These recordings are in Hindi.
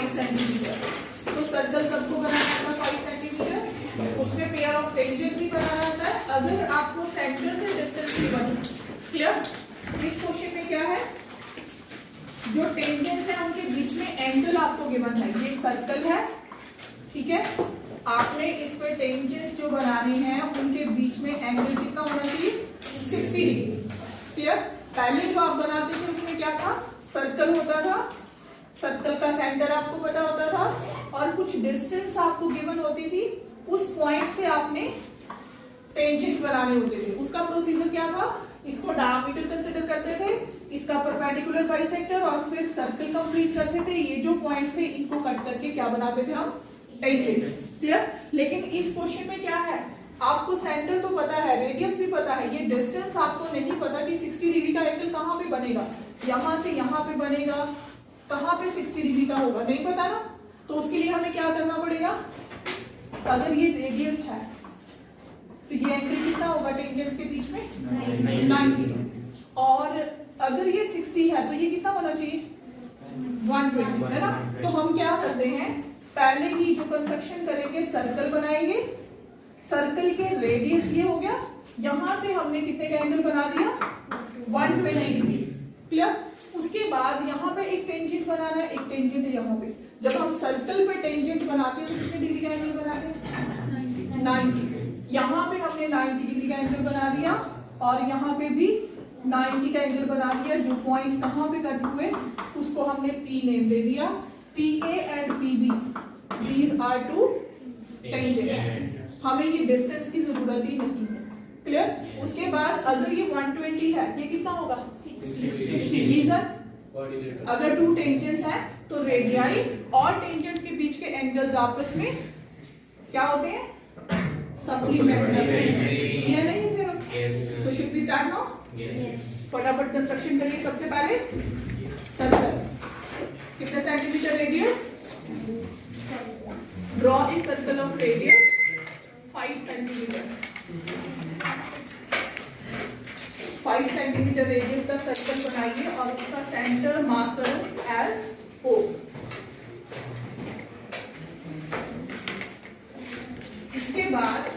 5 सेंटीमीटर। तो सर्कल सबको बनाना था 5 सेंटीमीटर, उसमें पेयर ऑफ टेंजेंट भी बनाना था अगर आपको सेंटर से डिस्टेंस भी बना। क्लियर? इस क्वेश्चन में क्या है, जो टेंजेंट्स है उनके बीच में एंगल आपको गिवन है। ये सर्कल है, ठीक है, आपने इस पे टेंजेंट जो बनाने हैं उनके बीच में एंगल कितना होना चाहिए, 60 डिग्री। क्लियर? पहले जो आप बनाते थे उसमें क्या था, सर्कल होता था, सर्कल का सेंटर आपको पता होता था और कुछ डिस्टेंस आपको गिवन होती थी, उस पॉइंट से आपने टेंजेंट बनाने होते थे। उसका प्रोसीजर क्या था, इसको डायमीटर कंसीडर करते थे, इसका परपेंडिकुलर बाइसेक्टर और फिर सर्कल कंप्लीट करते थे। ये जो पॉइंट्स थे इनको कट करके क्या बनाते थे हम, टेंजेंट। क्लियर? लेकिन इस क्वेश्चन में क्या है, आपको सेंटर तो पता है, रेडियस भी पता है, ये डिस्टेंस आपको नहीं पता कि 60 डिग्री का एंगल कहाँ पे बनेगा, यहाँ से यहाँ पे बनेगा, कहाँ पे 60 डिग्री का होगा, नहीं पता ना। तो उसके लिए हमें क्या करना पड़ेगा, अगर ये रेडियस है तो ये एंगल कितना होगा टेंजेंट्स के बीच में, 90। और अगर ये 60 है तो ये कितना होना चाहिए, 120, है ना। तो हम क्या करते हैं, पहले ही जो कंस्ट्रक्शन करेंगे, सर्कल बनाएंगे, सर्कल के रेडियस ये हो गया, यहां से हमने कितने का एंगल बना दिया, 120 डिग्री। क्लियर? उसके बाद यहाँ पे एक टेंजेंट बनाना है, एक टेंजेंट है यहाँ पे। जब हम सर्कल पे टेंजेंट बनाते हैं तो कितने डिग्री का एंगल बनाते हैं, 90। यहाँ पे हमने 90 डिग्री का एंगल बना दिया और यहाँ पे भी 90 का एंगल बना दिया। जो पॉइंट कहाँ पे कट हुए उसको हमने P नेम दे दिया। PA and PB, these are two tangents। हमें ये डिस्टेंस की जरूरत ही नहीं है। क्लियर? उसके बाद अगर ये 120 है, ये कितना होगा, 60। रीजन, अगर टू टेंजेंट्स हैं तो रेडियाई और टेंजेंट्स के बीच के एंगल्स आपस में क्या होते हैं, सप्लीमेंट्री। ये नहीं है? So should we start now? फटाफट कंस्ट्रक्शन करिए। सबसे पहले सर्कल, कितने centimetre radius, draw a circle of radius 5 centimetre. 5 centimetre radius का सर्कल बनाइए और उसका सेंटर मार्क करो एज O। इसके बाद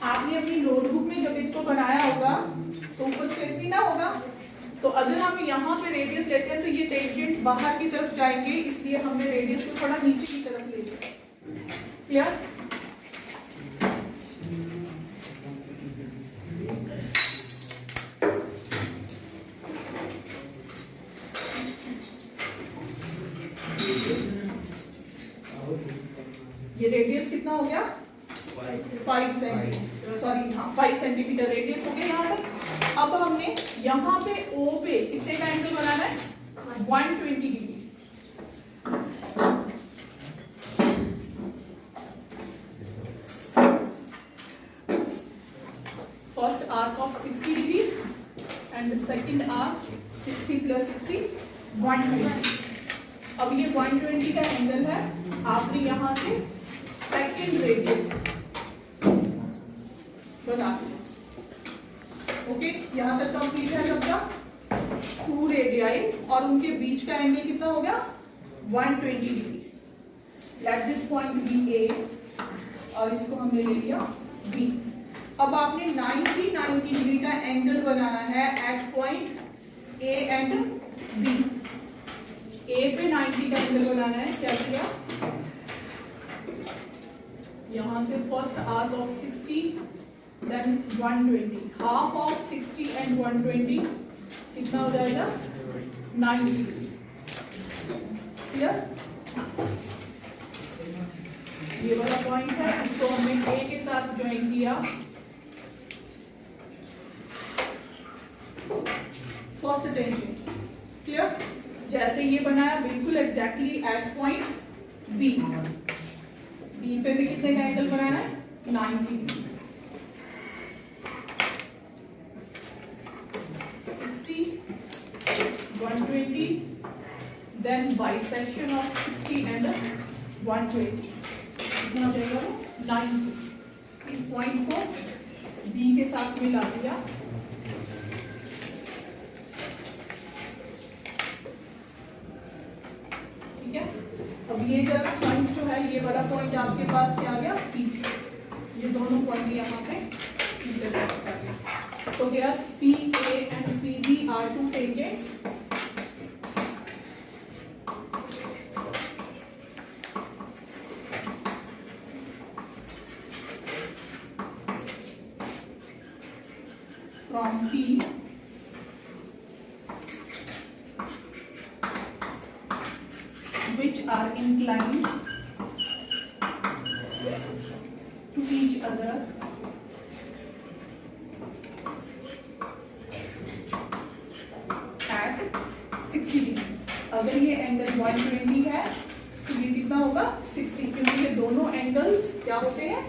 आपने अपनी नोटबुक में जब इसको बनाया होगा तो ऊपर स्पेस नहीं ना होगा, तो अगर हम यहाँ पे रेडियस लेते हैं तो ये टेंजेंट बाहर की तरफ जाएंगे, इसलिए हमने रेडियस को थोड़ा नीचे की तरफ ले लिया। क्लियर? ये रेडियस कितना हो गया, 5 सेंटीमीटर, सॉरी हाँ 5 सेंटीमीटर रेडियस हो गया यहाँ तक। अब हमने यहाँ पे O पे कितने का एंगल बनाना है, 120 degree. First arc of 60 degree and second arc 60 plus 60 120। अब ये 120 का एंगल है, आपने यहाँ से सेकंड रेडियस बना दिया। ओके, यहाँ तक कंप्लीट है सबका। 2 रेडियाई और उनके बीच का एंगल कितना हो गया, 120 degree. Let this point be A और इसको हमने ले लिया B। अब आपने 90 डिग्री का एंगल बनाना है at point A and B। A पे 90 का एंगल बनाना है, क्या किया, यहाँ से first arc of 60 then 120, half of 60 and 120 कितना हो जाएगा, 90 डिग्री। क्लियर? ये वाला पॉइंट है, इसको हमने A के साथ ज्वाइन किया। First tangent. क्लियर? जैसे ये बनाया बिल्कुल exactly at point B। B पे भी कितने का एंगल बनाना है, 90 degree. 60 120 then bisection of 60 and 120 कितना हो जाएगा, 90। इस पॉइंट को B के साथ मिला दिया। ठीक है? अब ये जब पॉइंट जो है, ये वाला पॉइंट आपके पास क्या आ गया, P। ये दोनों पॉइंट यहाँ पे इंटरसेक्ट कर गए। So here PA and PB are two tangents. From P which are inclined to each other at 60 degree. अगर ये एंगल 120 है तो ये कितना होगा 60, क्योंकि ये दोनों एंगल्स क्या होते हैं,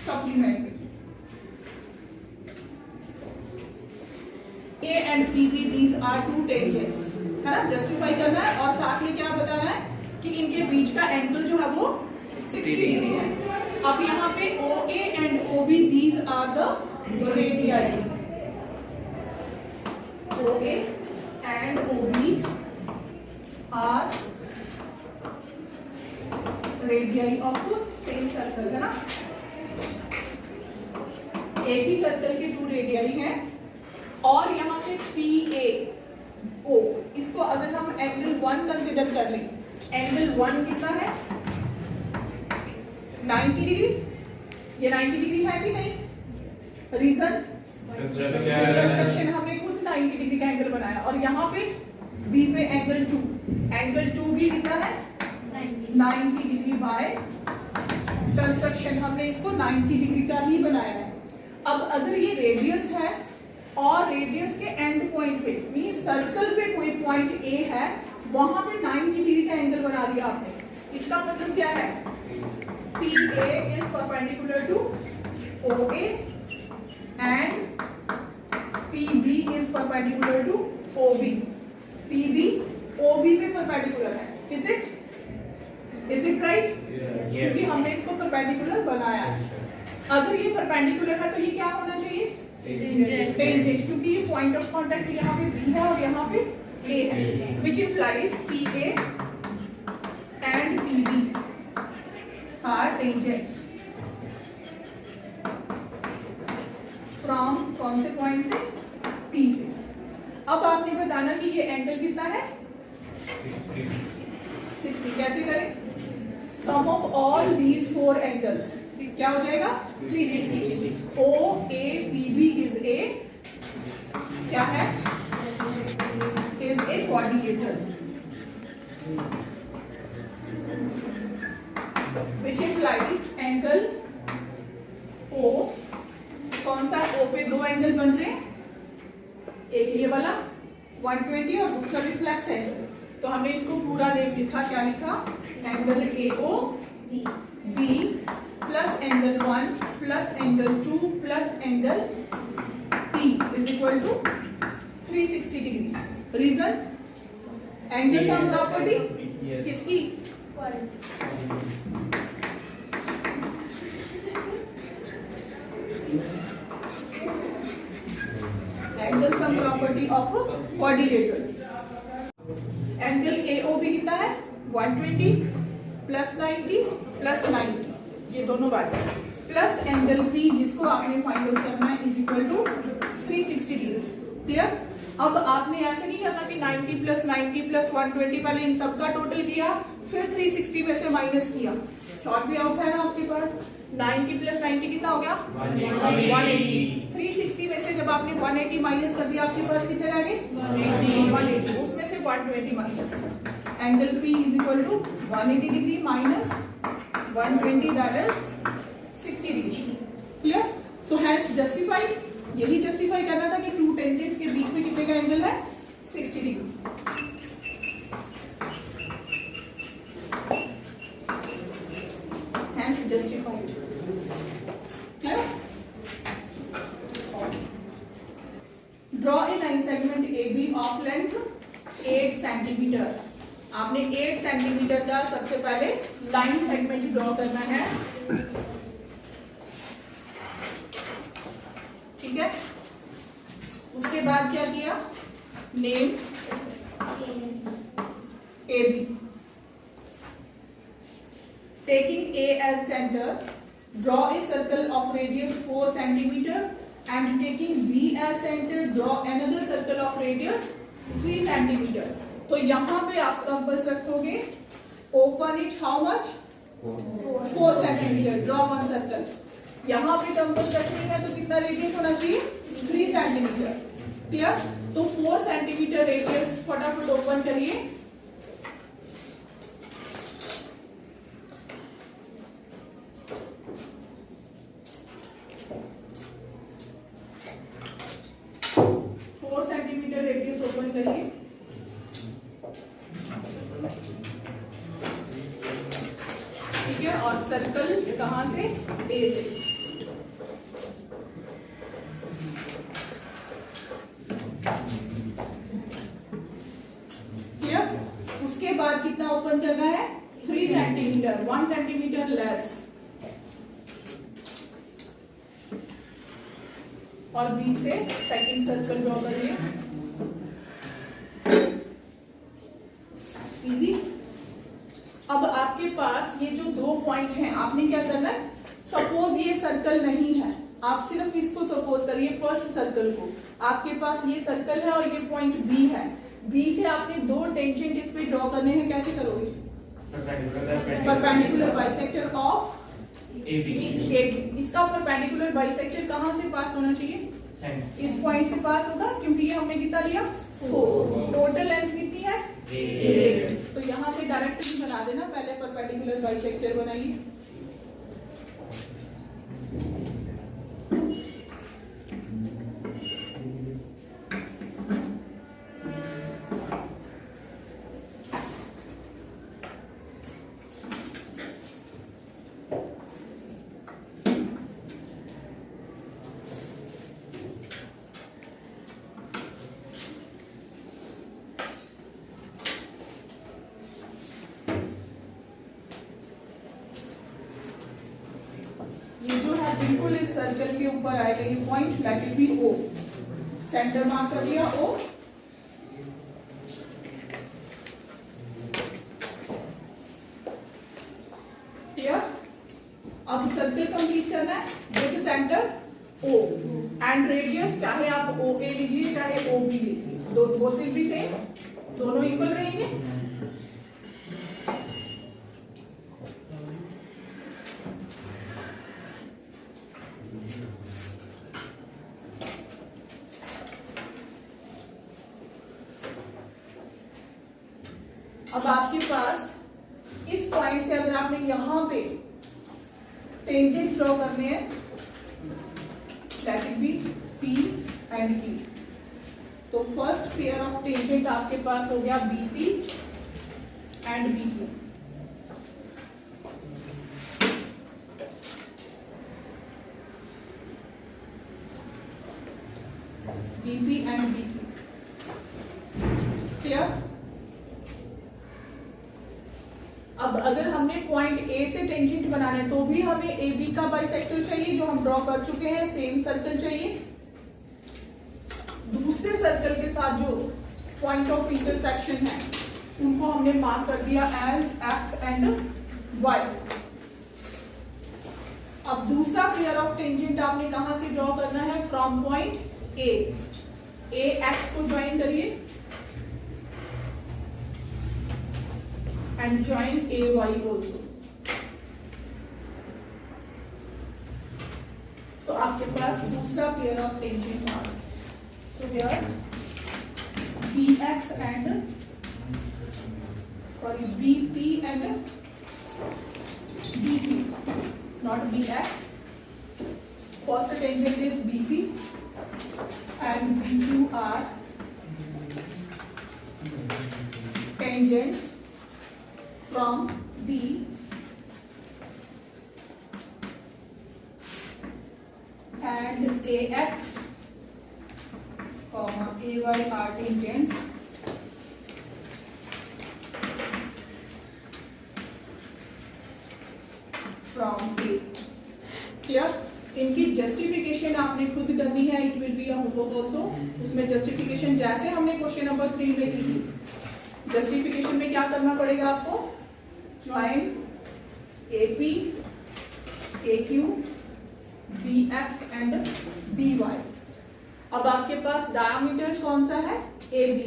supplementary. A and PB these are two tangents, है ना, जस्टिफाई करना है और साथ में क्या बताना है कि इनके बीच का एंगल जो है वो 60 डिग्री है। अब यहाँ पे OA and OB these are the radii, OA and OB are radii of same circle, है ना, एक ही सर्कल के टू रेडियई हैं। और यहाँ पे PAO, इसको अगर हम एंगल 1 कंसिडर कर लें, एंगल 1 कितना है 90 डिग्री। ये 90 डिग्री है कि नहीं, रीजन कंस्ट्रक्शन हमने खुद 90 डिग्री का एंगल बनाया। और यहाँ पे B पे एंगल 2, एंगल 2 भी कितना है 90 डिग्री बाय कंस्ट्रक्शन, हमने इसको 90 डिग्री का ही बनाया है। अब अगर ये रेडियस है और रेडियस के एंड पॉइंट पे, मींस सर्कल पे कोई पॉइंट A है, वहां पे 90 डिग्री का एंगल बना दिया आपने। इसका मतलब क्या है, PA is perpendicular to OA and PB is perpendicular to OB। PB OB पे परपेंडिकुलर है, is it right? Yes. क्योंकि हमने इसको परपेंडिकुलर बनाया है। अगर ये परपेंडिकुलर है तो ये क्या होना चाहिए, टेंजेंट, क्योंकि ये पॉइंट ऑफ कांटेक्ट यहाँ पे B है और यहाँ पे A है, which implies PA and PB are tangents from कौन से पॉइंट से, P से। अब आपने बताना कि ये एंगल कितना है 60। कैसे करें, सम ऑफ ऑल दीज 4 एंगल्स क्या हो जाएगा 360। OAPB इज ए क्या है, is a quadrilateral which implies angle O, कौन सा O पे 2 एंगल बन रहे हैं, एक ये वाला 120 और दूसरा रिफ्लेक्स एंगल। तो हमने इसको पूरा नेम लिखा, क्या लिखा, angle AOB plus angle 1 plus angle 2 plus angle P is equal to 360 degree. Reason, angle sum property किसकी, angle sum property of quadrilateral. Angle AOB कितना है 120 प्लस 90 प्लस 90, ये दोनों बातें, प्लस एंगल P जिसको आपने फाइंड आउट करना है is equal to 360 degree. Clear. अब आपने ऐसे नहीं करना कि 90 प्लस 90 प्लस 120, पहले इन सबका टोटल किया फिर 360 में से माइनस किया। शॉर्ट वे आउट है ना आपके पास, 90 प्लस 90 कितना हो गया 180। 360 में से जब आपने 180 माइनस कर दिया आपके पास कितने रह गए 180, उसमें से 120 minus. Angle P is equal to 180 degree minus 120 that is 60 degree. Clear. So has justified, यही जस्टिफाई करना था कि टू टेंजेंट्स के बीच में कितने का एंगल है 60 degree. Has justified. Clear. Draw a line segment AB of length 8 centimetre. आपने 8 सेंटीमीटर का सबसे पहले लाइन सेगमेंट ड्रॉ करना है, ठीक है। उसके बाद क्या किया, name AB, taking A as center, draw a circle of radius 4 centimeter and taking B as center, draw another circle of radius 3 centimeter. तो यहाँ पे आप कंपास रखोगे, open it how much? 4 centimeter, draw one circle. यहाँ पे कंपास रखने का तो कितना रेडियस होना चाहिए? 3 centimeter. क्लियर? तो 4 सेंटीमीटर रेडियस फटाफट ओपन करिए. रेडियस ओपन करिए. ठीक है, और सर्कल कहां से? ए से. क्लियर? उसके बाद कितना ओपन करना है? 3 सेंटीमीटर, 1 सेंटीमीटर लेस. और बी से सेकंड सर्कल ड्रॉ करिए. इजी. अब आपके पास ये जो 2 पॉइंट हैं, आपने क्या करना है? सपोज ये सर्कल नहीं है, आप सिर्फ इसको सपोज करिए, फर्स्ट सर्कल को. आपके पास ये सर्कल है और ये पॉइंट बी है. बी से आपने 2 टेंजेंट इस पे ड्रॉ करने हैं. कैसे करोगे? Perpendicular bisector of AB. इसका परपेंडिकुलर बाइसेक्टर कहां से पास होना चाहिए? इस पॉइंट से पास होगा, क्योंकि ये हमने कितना लिया? 4. टोटल लेंथ कितनी है? 8. तो यहाँ से डायरेक्ट भी बना देना. पहले परपेंडिकुलर बाइसेक्टर बनाइए. बिल्कुल इस सर्कल के ऊपर आएगा ये point. Let it be O. Centre mark कर लिया O. क्लियर? अब सर्कल कंप्लीट करना है with centre O and radius, चाहे आप OA लीजिए चाहे OB लीजिए, बोथ विल बी सेम, दोनों इक्वल रहेंगे. अब आपके पास इस पॉइंट से अगर आपने यहां पे टेंजेंट्स ड्रॉ करने हैं, that will be P and Q. तो फर्स्ट पेयर ऑफ टेंजेंट आपके पास हो गया BP and BQ. BP and BQ. Clear? अब अगर हमने पॉइंट A से टेंजेंट बनाना है तो भी हमें AB का बाइसेक्टर चाहिए, जो हम ड्रॉ कर चुके हैं. सेम सर्कल चाहिए. दूसरे सर्कल के साथ जो पॉइंट ऑफ इंटरसेक्शन है उनको हमने मार्क कर दिया एज X एंड Y. अब दूसरा पेयर ऑफ टेंजेंट आपने कहां से ड्रॉ करना है? From point A. X को ज्वाइन करिए and join AY also. तो आपके पास दूसरा पेयर ऑफ टेंजेंट आ गया. So here BX and BP and BP, not BX. First tangent is BP and BQ are tangents from B and AX, AY are tangents from A. Clear? इनकी जस्टिफिकेशन आपने खुद करनी है. It will be a homework also. उसमें जस्टिफिकेशन जैसे हमने क्वेश्चन नंबर 3 में की थी, जस्टिफिकेशन में क्या करना पड़ेगा आपको? Join AP, AQ, BX and BY। अब आपके पास डायमीटर कौन सा है? AB।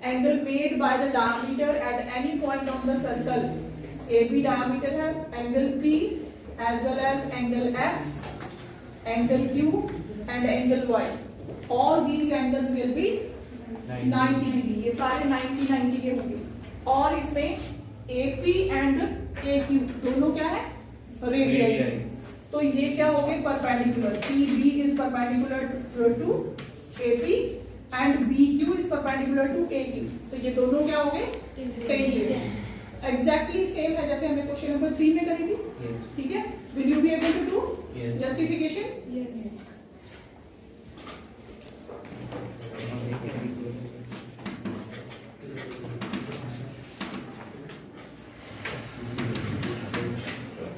Angle made by the diameter at any point on the circle, AB diameter है, angle P as well as angle X, angle Q and angle Y। All these angles will be 90 degree, ये सारे 90 के होंगे। और इसमें AP एंड AQ दोनों क्या है? रेडियई। तो ये क्या हो गए? Perpendicular. PB is perpendicular to AP and BQ is perpendicular to AQ। तो ये दोनों क्या हो गए? टेंजेंट। एग्जैक्टली सेम है जैसे हमने क्वेश्चन नंबर 3 में करी थी। ठीक है, will you be able to do justification?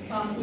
शाम को